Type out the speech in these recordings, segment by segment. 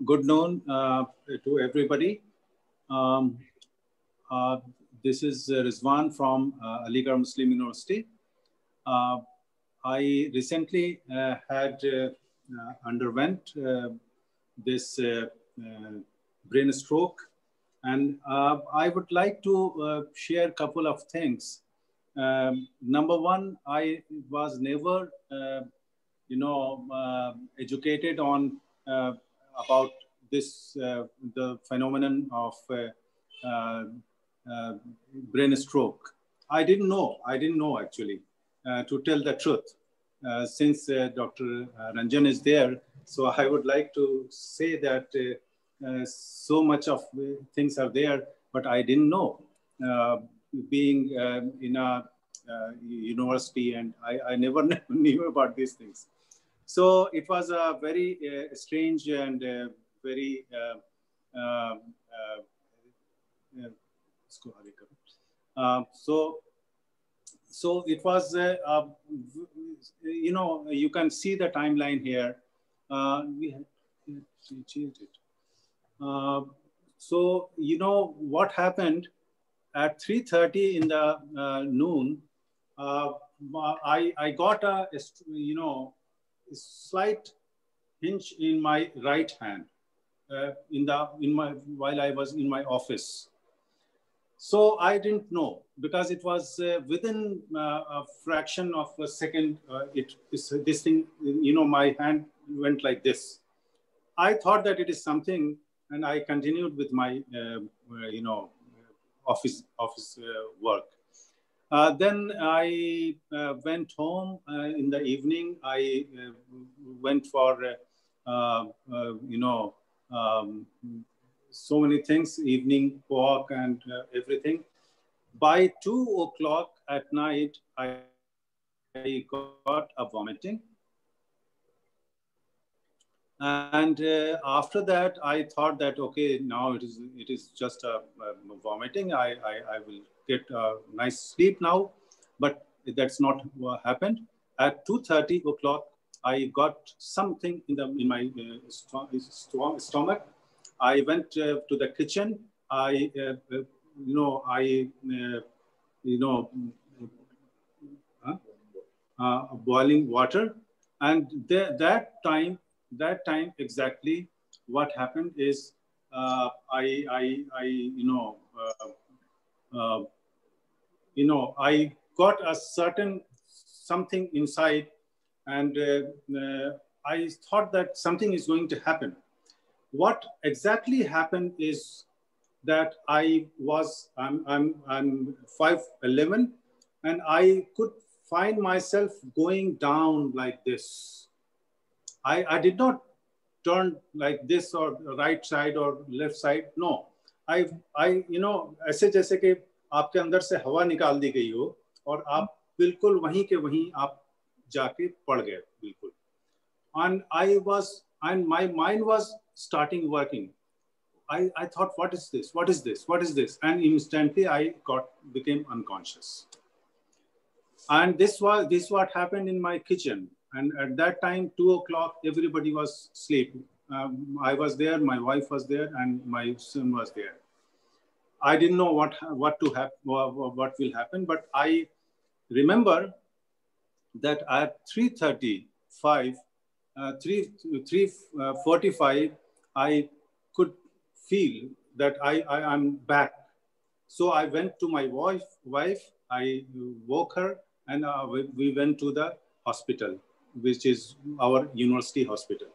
Good noon to everybody. Um, uh, this is Rizwan from Aligarh Muslim University. Uh, I recently had underwent this brain stroke, and I would like to share a couple of things. Number one, I was never, educated on about this the phenomenon of uh, uh, brain stroke. I didn't know. I didn't know actually, to tell the truth. Since Dr. Ranjan is there, so I would like to say that so much of things are there, but I didn't know. Being in a university, and I never knew about these things. So it was a very strange and very so so it was you can see the timeline here. We had changed it. So what happened at 3:30 in the noon. uh, I got a slight hinge in my right hand while I was in my office. So I didn't know because it was within a fraction of a second. This thing, my hand went like this. I thought that it is something, and I continued with my office work. Then I went home in the evening. I went for, um, so many things, evening walk and everything. By 2 o'clock at night, I got a vomiting. And after that, I thought that, okay, now it is just a vomiting. I will get a nice sleep now, but that's not what happened. At 2:30 o'clock, I got something in my stomach. I went to the kitchen. I, boiling water, and that time exactly what happened is uh, I got a certain something inside, and I thought that something is going to happen. What exactly happened is that I'm 5'11", and I could find myself going down like this. I did not turn like this or right side or left side. No, I ऐसे जैसे कि आपके अंदर से हवा निकाल दी गई हो और आप बिल्कुल वहीं के वहीं आप जाके पड़ गए बिल्कुल. And my mind was starting working. I thought, what is this? What is this? What is this? And instantly I became unconscious. And this what happened in my kitchen. And at that time, 2 o'clock, everybody was asleep. I was there, my wife was there, and my son was there. I didn't know what will happen, but I remember that at 3:35, 3:45, I could feel that I'm back. So I went to my wife. I woke her, and we went to the hospital, which is our university hospital,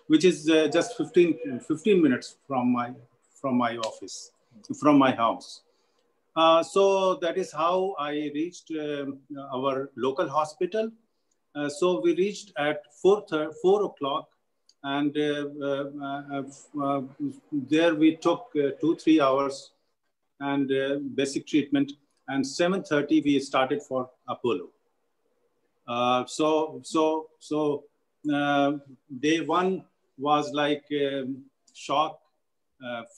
which is just 15 minutes from my office, from my house. So that is how I reached our local hospital. So we reached at 4 o'clock, and there we took 2-3 hours and basic treatment. And 7:30 we started for Apollo. So day one was like shock,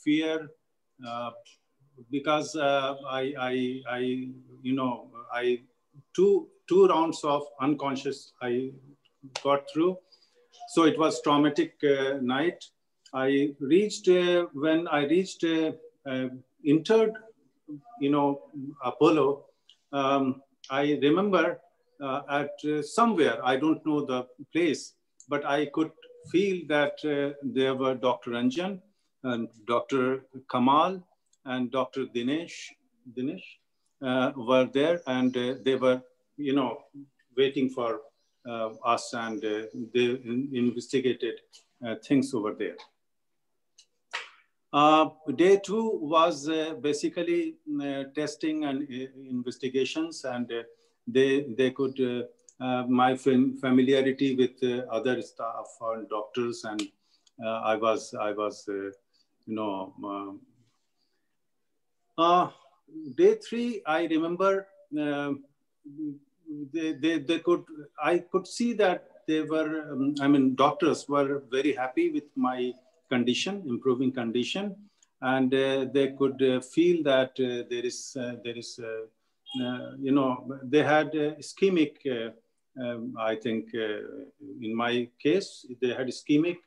fear, because I two rounds of unconscious I got through. So it was traumatic night. I reached, when I reached, entered, Apollo, I remember at somewhere, I don't know the place, but I could feel that there were Dr. Ranjan and Dr. Kamal and Dr. Dinesh were there, and they were, waiting for us, and they investigated things over there. Day two was basically testing and investigations, and they could, my familiarity with other staff and doctors, and I was day three, I remember I could see that they were, doctors were very happy with my condition, improving condition, and they could feel that there is, they had ischemic, I think in my case, they had ischemic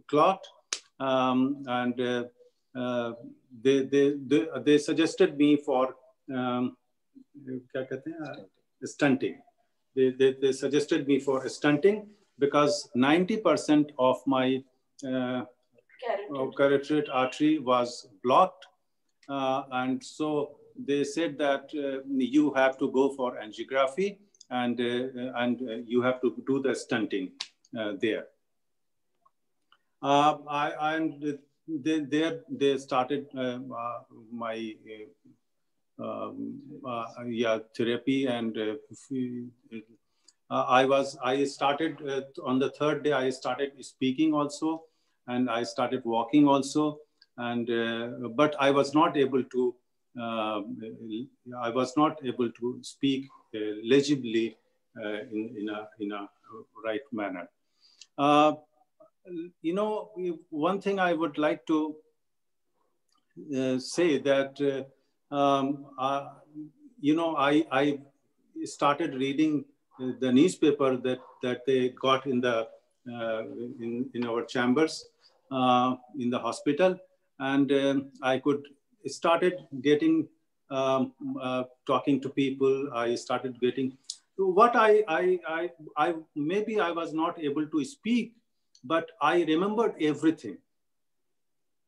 clot, and they suggested me for stunting. They suggested me for stunting because 90% of my carotid artery was blocked, and so they said that you have to go for angiography, and you have to do the stunting there. They started my therapy, and I started on the third day. I started speaking also, and I started walking also, and but I was not able to. I was not able to speak legibly in a right manner. One thing I would like to say that I started reading the newspaper that they got in the in our chambers in the hospital, and I could started getting talking to people. I started getting what I maybe I was not able to speak, but I remembered everything.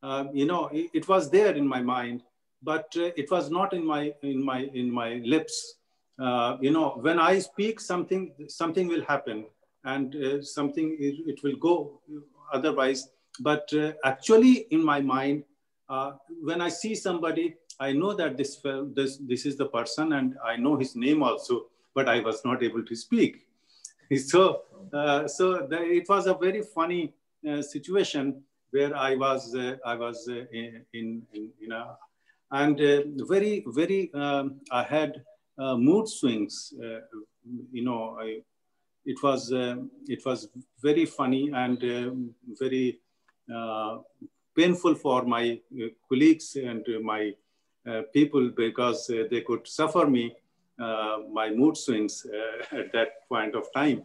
It was there in my mind, but it was not in my lips. When I speak, something will happen, and it will go otherwise. But actually, in my mind, when I see somebody, I know that this is the person, and I know his name also, but I was not able to speak. So it was a very funny situation where I was in a, and very I had mood swings. It was very funny and very painful for my colleagues and my people, because they could suffer me my mood swings at that point of time.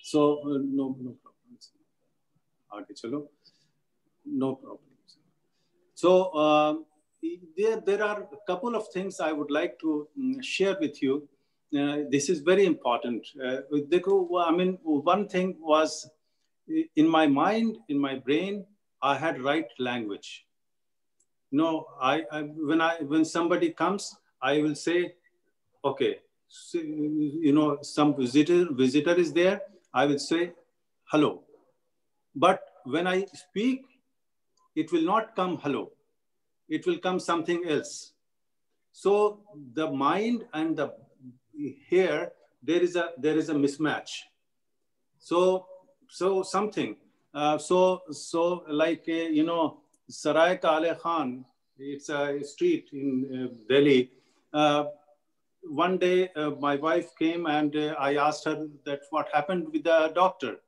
So no problem. No problem. So there are a couple of things I would like to share with you. This is very important. One thing was in my mind, in my brain, I had right language. When somebody comes, I will say, okay, so, some visitor is there, I will say hello. But when I speak, it will not come hello. It will come something else. So the mind and the here, there is a mismatch. So something. So like Sarai Kale Khan, it's a street in Delhi. One day, my wife came, and I asked her that what happened with the doctor.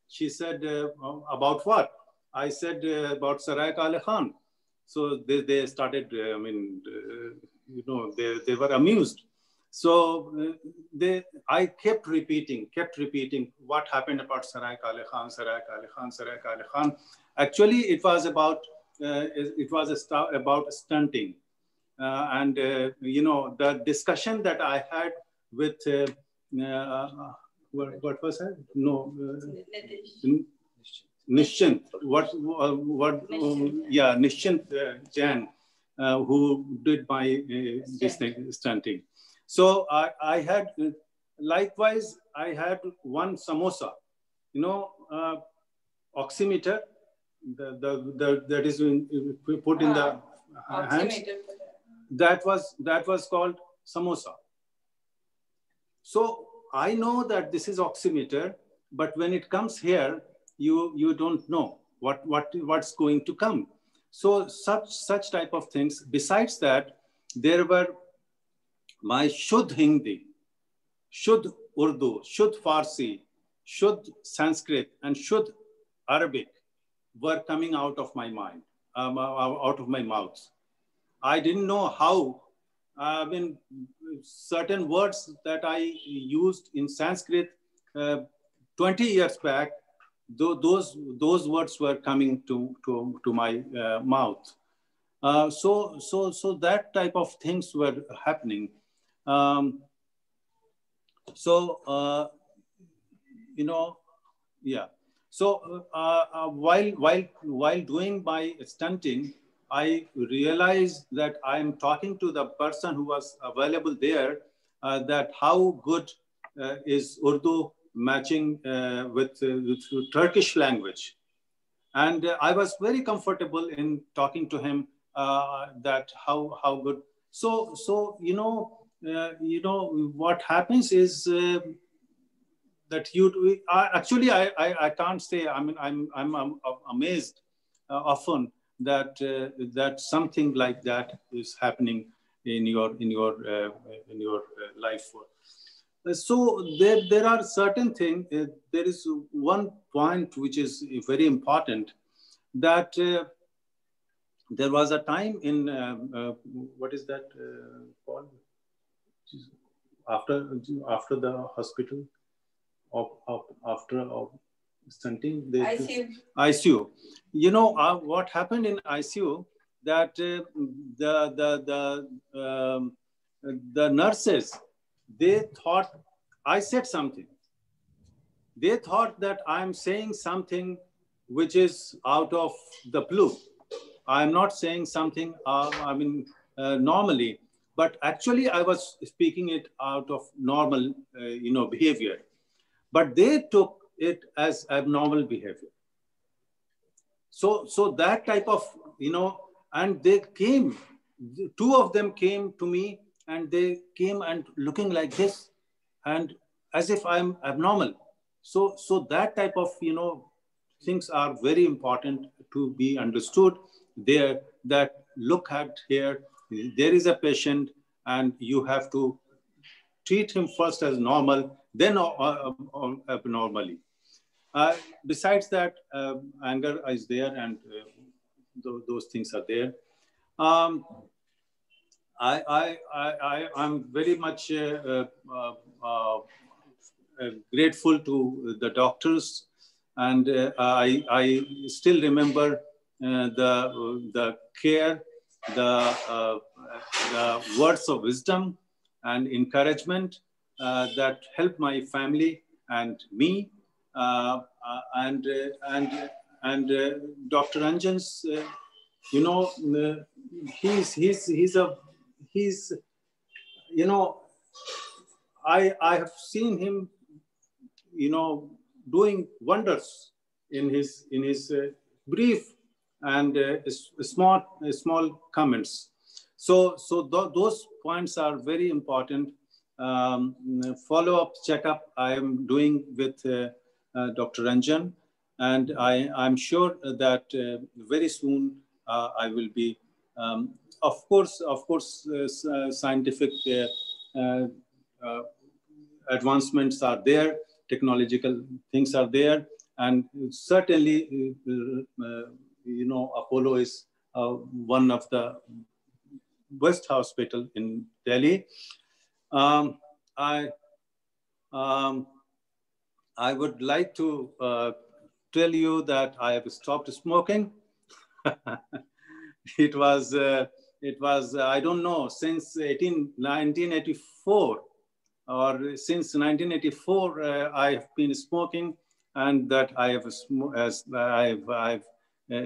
She said, about what? I said, about Sarai Kale Khan. So they started, they were amused. So I kept repeating what happened about Sarai Kale Khan, Sarai Kale Khan, Sarai Kale Khan. Actually, it was about about stunting, and you know, the discussion that I had with what was that? No, Nishchint. Yeah, Nishchint Jain, who did my this stunting. So I had, likewise, I had one samosa, you know, oximeter, that is put in the hands. That was called samosa. So I know that this is oximeter, but when it comes here, you don't know what's going to come. So such type of things. Besides that, there were my Shuddh Hindi, Shuddh Urdu, Shuddh Farsi, Shuddh Sanskrit, and Shuddh Arabic were coming out of my mind, out of my mouth. I didn't know how. I mean, certain words that I used in Sanskrit 20 years back, those words were coming to my mouth. So that type of things were happening. You know, yeah. So while doing my stunting, I realized that I am talking to the person who was available there, that how good is Urdu matching with Turkish language. And I was very comfortable in talking to him, that how good. So you know what happens is that actually I can't say. I mean, I'm amazed often that that something like that is happening in your life. So there are certain things. There is one point which is very important, that there was a time in what is that called, after the hospital, after stunting, ICU. You know what happened in ICU, that the nurses, they thought I said something. They thought that I'm saying something which is out of the blue. I'm not saying something, normally, but actually I was speaking it out of normal, behavior. But they took it as abnormal behavior. So that type of, and they came, two of them came to me, and they came and looking like this, and as if I'm abnormal. So that type of, things are very important to be understood there, that look at here, there is a patient, and you have to treat him first as normal, then abnormally. Besides that, anger is there, and those things are there. I'm very much grateful to the doctors, and I still remember the care, the words of wisdom and encouragement that helped my family and me, and Dr. Ranjan's, he's I have seen him, doing wonders in his brief and small comments. So those points are very important. Follow-up checkup I am doing with Dr. Ranjan, and I'm sure that very soon I will be, of course, scientific advancements are there, technological things are there, and certainly, Apollo is one of the best hospital in Delhi. Um, I I would like to tell you that I have stopped smoking. it was I don't know, since 1984, or since 1984 I have been smoking, and that I have I've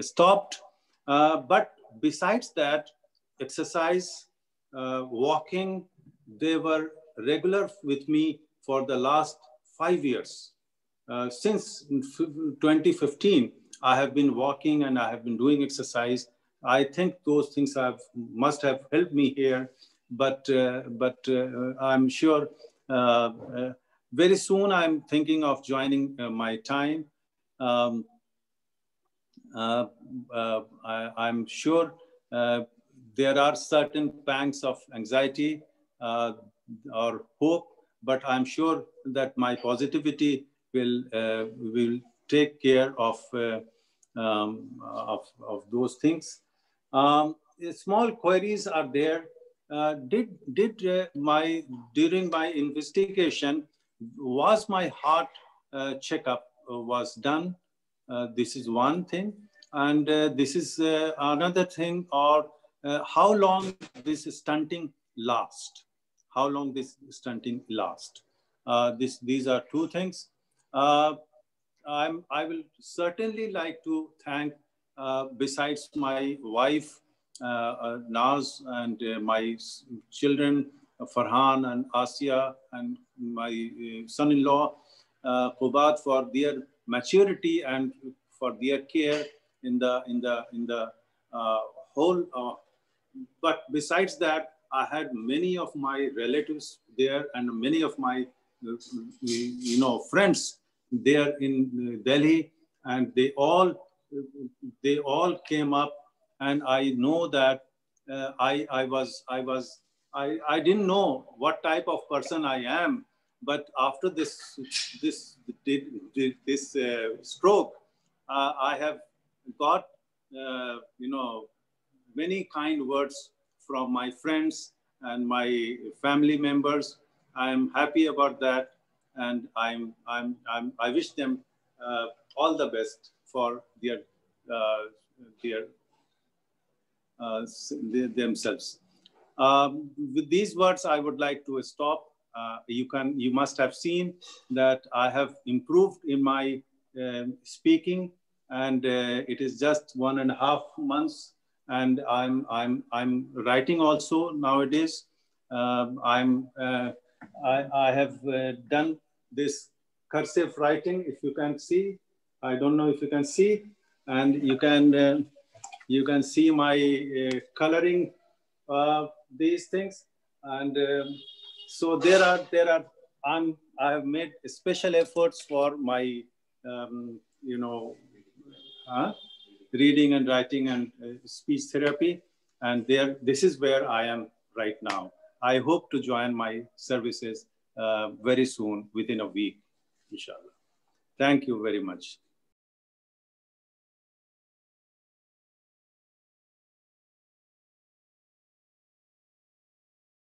stopped. But besides that, exercise, walking, they were regular with me for the last 5 years. Since 2015, I have been walking and I have been doing exercise. I think those things must have helped me here, but I'm sure very soon I'm thinking of joining my time. Um, I'm sure there are certain pangs of anxiety or hope, but I'm sure that my positivity will take care of those things. Small queries are there. Did my during my investigation, was my heart checkup was done? This is one thing. And this is another thing, or how long this stunting last? How long this stunting last? These are two things. Uh, I will certainly like to thank, besides my wife, Naz, and my children, Farhan and Asia, and my son-in-law, Qubat, for their maturity and for their care in the uh, whole. But besides that, I had many of my relatives there and many of my friends there in Delhi, and they all came up, and I know that I didn't know what type of person I am, but after this this stroke, I have got many kind words from my friends and my family members. I'm happy about that, and I wish them all the best for uh, their themselves. With these words, I would like to stop. You must have seen that I have improved in my speaking, and it is just 1.5 months, and I'm writing also nowadays. I have done this cursive writing. If you can see, I don't know if you can see, and you can see my coloring these things, and so I have made special efforts for my you know uh, reading and writing and speech therapy, and this is where I am right now. I hope to join my services very soon, within a week, inshallah. Thank you very much.